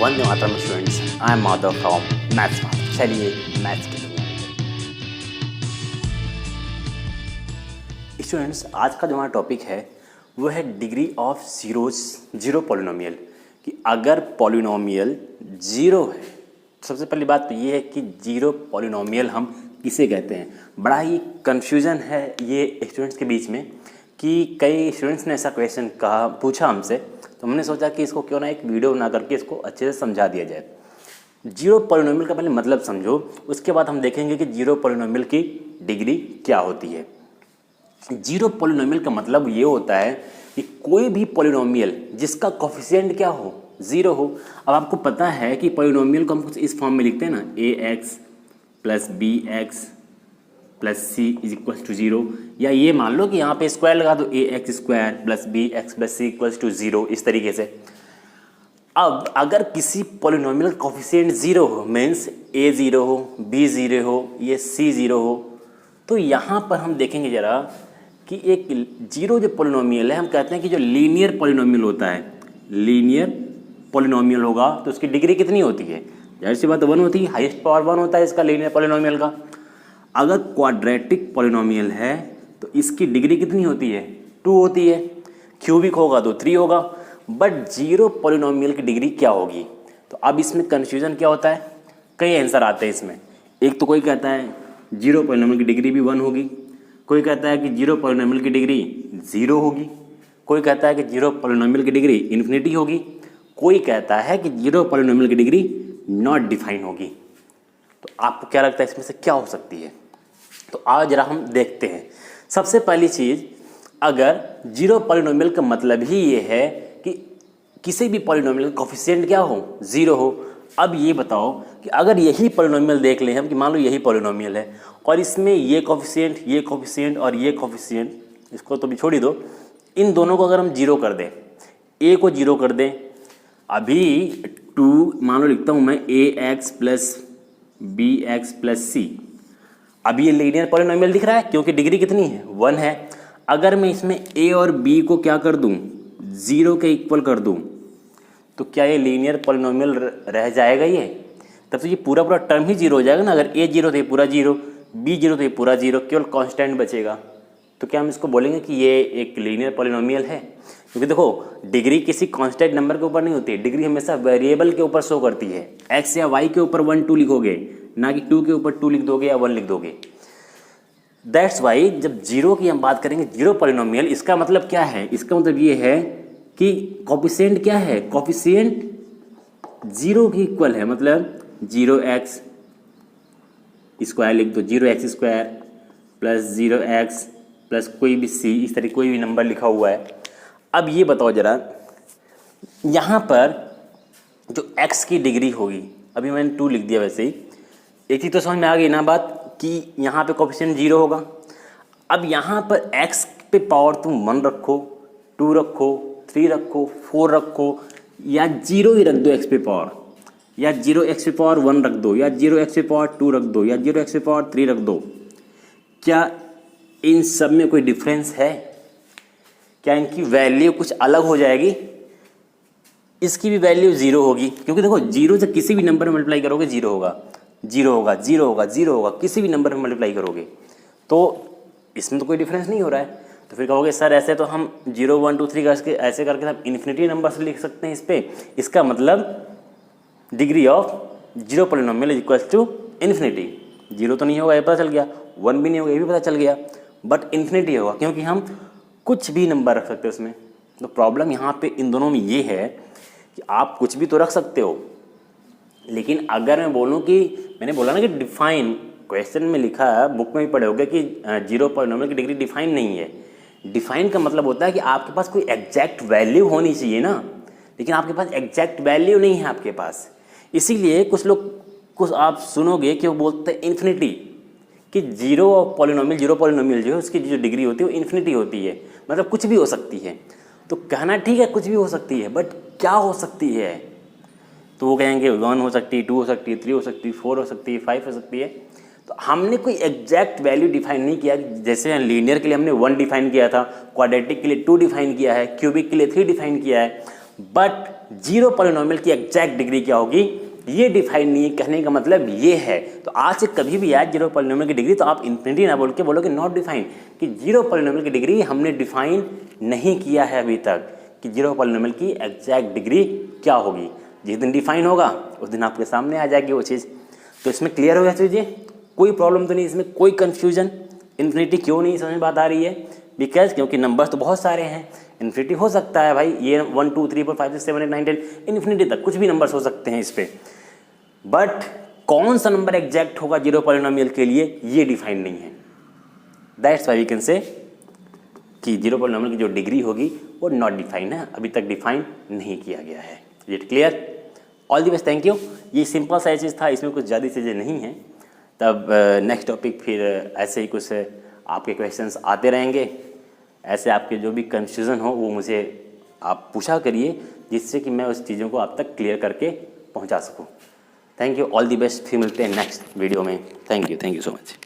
Vande Mataram students, I am Madhav from maths Madhav. चलिए maths की दुनिया में स्टूडेंट्स, आज का जो हमारा टॉपिक है वो है डिग्री ऑफ जीरो पॉलिनोमियल। कि अगर पॉलिनोमियल जीरो है, सबसे पहली बात तो ये है कि जीरो पॉलिनोमियल हम किसे कहते हैं। बड़ा ही कन्फ्यूज़न है ये स्टूडेंट्स के बीच में कि कई स्टूडेंट्स ने ऐसा क्वेश्चन पूछा हमसे, तो हमने सोचा कि इसको क्यों ना एक वीडियो बना करके इसको अच्छे से समझा दिया जाए। जीरो पॉलिनोमियल का पहले मतलब समझो, उसके बाद हम देखेंगे कि जीरो पॉलिनोमियल की डिग्री क्या होती है। जीरो पॉलिनोमियल का मतलब ये होता है कि कोई भी पॉलिनोमियल जिसका कोफिशिएंट क्या हो, जीरो हो। अब आपको पता है कि पॉलिनोमियल को हम कुछ इस फॉर्म में लिखते हैं ना, ax plus bx plus c is equal to zero, या ये मान लो कि यहाँ पे स्क्वायर लगा दो, ax square plus bx plus c equal to zero, इस तरीके से। अब अगर किसी पॉलिनोमियल कोफिशिएंट जीरो हो, मीन्स a जीरो हो, b जीरो हो, ये c जीरो हो, तो यहाँ पर हम देखेंगे जरा कि एक जीरो जो पॉलिनोमियल है, हम कहते हैं कि जो लीनियर पॉलिनोमियल होता है, लीनियर पॉलिनोमियल होगा तो उसकी डिग्री कितनी होती है, जाहिर सी बात 1 होती है, हाईएस्ट पावर 1 होता है इसका लीनियर पॉलिनोमियल का। अगर क्वाड्रेटिक पॉलिनोमियल है तो इसकी डिग्री कितनी होती है, 2 होती है। क्यूबिक होगा तो 3 होगा। बट जीरो पॉलिनोमियल की डिग्री क्या होगी, तो अब इसमें कन्फ्यूजन क्या होता है, कई आंसर आते हैं इसमें। एक तो कोई कहता है जीरो पॉलिनोमियल की डिग्री भी 1 होगी, कोई कहता है कि जीरो पॉलिनोमियल की डिग्री 0 होगी, कोई कहता है कि जीरो पॉलिनोमियल की डिग्री इन्फिनिटी होगी, कोई कहता है कि जीरो पॉलिनोमियल की डिग्री नॉट डिफाइन होगी। तो आपको क्या लगता है इसमें से क्या हो सकती है? तो आज जरा हम देखते हैं। सबसे पहली चीज़, अगर जीरो पॉलिनोमियल का मतलब ही ये है कि किसी भी पॉलिनोमियल का कोफिशिएंट क्या हो, जीरो हो। अब ये बताओ कि अगर यही पॉलिनोमियल देख लें हम, कि मान लो यही पॉलिनोमियल है और इसमें ये कोफिशिएंट और ये कोफिशिएंट, इसको तो भी छोड़ ही दो, इन दोनों को अगर हम जीरो कर दें, ए को जीरो कर दें, अभी 2 मान लो लिखता हूँ मैं ax प्लस bx प्लस सी। अभी ये लीनियर पॉलिनोमियल दिख रहा है क्योंकि डिग्री कितनी है, 1 है। अगर मैं इसमें a और b को क्या कर दूं, 0 के इक्वल कर दूं, तो क्या ये लीनियर पॉलिनोमियल रह जाएगा ये? तब तो ये पूरा टर्म ही जीरो हो जाएगा ना। अगर a जीरो तो ये पूरा जीरो, b जीरो तो ये पूरा जीरो, केवल कांस्टेंट बचेगा। तो क्या हम इसको बोलेंगे कि ये एक लीनियर पॉलिनोमियल है? क्योंकि देखो, डिग्री किसी कांस्टेंट नंबर के ऊपर नहीं होती है, डिग्री हमेशा वेरिएबल के ऊपर शो करती है। x या y के ऊपर 1 2 लिखोगे, ना कि 2 के ऊपर 2 लिख दोगे या 1 लिख दोगे। दैट्स वाई जब जीरो की हम बात करेंगे, जीरो पॉलिनोमियल, इसका मतलब क्या है? इसका मतलब ये है कि कोफिशिएंट क्या है, कोफिशिएंट जीरो की इक्वल है। मतलब 0x स्क्वायर लिख दो, 0x square plus 0x plus कोई भी c, इस तरह कोई भी नंबर लिखा हुआ है। अब ये बताओ जरा, यहाँ पर जो x की डिग्री होगी, अभी मैंने 2 लिख दिया वैसे ही, एक ही तो समझ में आ गई ना बात कि यहाँ पे कोफिशिएंट 0 होगा। अब यहाँ पर x पे पावर तुम 1 रखो, 2 रखो, 3 रखो, 4 रखो, या 0 ही रख दो x पे पावर, या 0x पे पावर 1 रख दो, या 0x पे पावर 2 रख दो, या 0x पे पावर 3 रख दो। क्या इन सब में कोई डिफरेंस है? क्या इनकी वैल्यू कुछ अलग हो जाएगी? इसकी भी वैल्यू 0 होगी, क्योंकि देखो 0 से किसी भी नंबर में मल्टीप्लाई करोगे 0 होगा, 0 होगा, 0 होगा, 0 होगा, किसी भी नंबर में मल्टीप्लाई करोगे। तो इसमें तो कोई डिफरेंस नहीं हो रहा है। तो फिर कहोगे सर ऐसे तो हम 0 1 2 3 करके ऐसे करके हम इन्फिनिटी नंबर से लिख सकते हैं इस पर। इसका मतलब degree of zero polynomial is equal to infinity. 0 तो नहीं होगा, ये पता चल गया, 1 भी नहीं होगा, ये भी पता चल गया, बट इन्फिनिटी होगा क्योंकि हम कुछ भी नंबर रख सकते हैं उसमें। तो प्रॉब्लम यहाँ पे इन दोनों में ये है कि आप कुछ भी तो रख सकते हो, लेकिन अगर मैं बोलूँ कि, मैंने बोला ना कि डिफाइन, क्वेश्चन में लिखा है, बुक में भी पढ़े होगे कि जीरो पॉलिनोमियल की डिग्री डिफाइन नहीं है। डिफाइन का मतलब होता है कि आपके पास कोई एग्जैक्ट वैल्यू होनी चाहिए ना, लेकिन आपके पास एग्जैक्ट वैल्यू नहीं है आपके पास। इसीलिए कुछ आप सुनोगे कि वो बोलते हैं इन्फिनिटी, कि जीरो पॉलिनोमियल जो है उसकी जो डिग्री होती है वो इन्फिनिटी होती है, मतलब कुछ भी हो सकती है। तो कहना ठीक है कुछ भी हो सकती है, बट क्या हो सकती है? तो वो कहेंगे 1 हो सकती है, 2 हो सकती है, 3 हो सकती है, 4 हो सकती है, 5 हो सकती है। तो हमने कोई एग्जैक्ट वैल्यू डिफाइन नहीं किया। जैसे लीनियर के लिए हमने 1 डिफाइन किया था, क्वाड्रेटिक के लिए 2 डिफाइन किया है, क्यूबिक के लिए 3 डिफाइन किया है, बट जीरो पॉलिनोमियल की एग्जैक्ट डिग्री क्या होगी ये डिफाइन नहीं है। कहने का मतलब ये है, तो आज से कभी भी याद जीरो पॉलिनोमियल की डिग्री तो आप इन्फिनिटी ना बोल के बोलोगे नॉट डिफाइन, कि जीरो पॉलिनोमियल की डिग्री हमने डिफाइन नहीं किया है अभी तक कि जीरो पॉलिनोमियल की एग्जैक्ट डिग्री क्या होगी। जिस दिन डिफाइन होगा उस दिन आपके सामने आ जाएगी वो चीज़। तो इसमें क्लियर हो गया चीज़ें, कोई प्रॉब्लम तो नहीं, इसमें कोई कन्फ्यूजन। इन्फिनिटी क्यों नहीं समझ में बात आ रही है, बिकॉज क्योंकि नंबर्स तो बहुत सारे हैं। इन्फिनिटी हो सकता है भाई, ये 1 2 3 4 5 6 7 8 9 10 इन्फिनिटी तक कुछ भी नंबर्स हो सकते हैं इस पर, बट कौन सा नंबर एग्जैक्ट होगा जीरो पॉलिनोमियल के लिए ये डिफाइन नहीं है। That's why we can say कि जीरो पॉलिनोमियल की जो डिग्री होगी वो नॉट डिफाइन है, अभी तक डिफाइन नहीं किया गया है। It clear? All the best, thank you. ये सिंपल सा चीज़ था, इसमें कुछ ज़्यादा चीज़ें नहीं हैं। तब नेक्स्ट टॉपिक फिर ऐसे ही कुछ आपके क्वेश्चंस आते रहेंगे, ऐसे आपके जो भी कन्फ्यूज़न हो वो मुझे आप पूछा करिए, जिससे कि मैं उस चीज़ों को आप तक क्लियर करके पहुंचा सकूं। Thank you, all the best. फिर मिलते हैं नेक्स्ट वीडियो में। Thank you so much.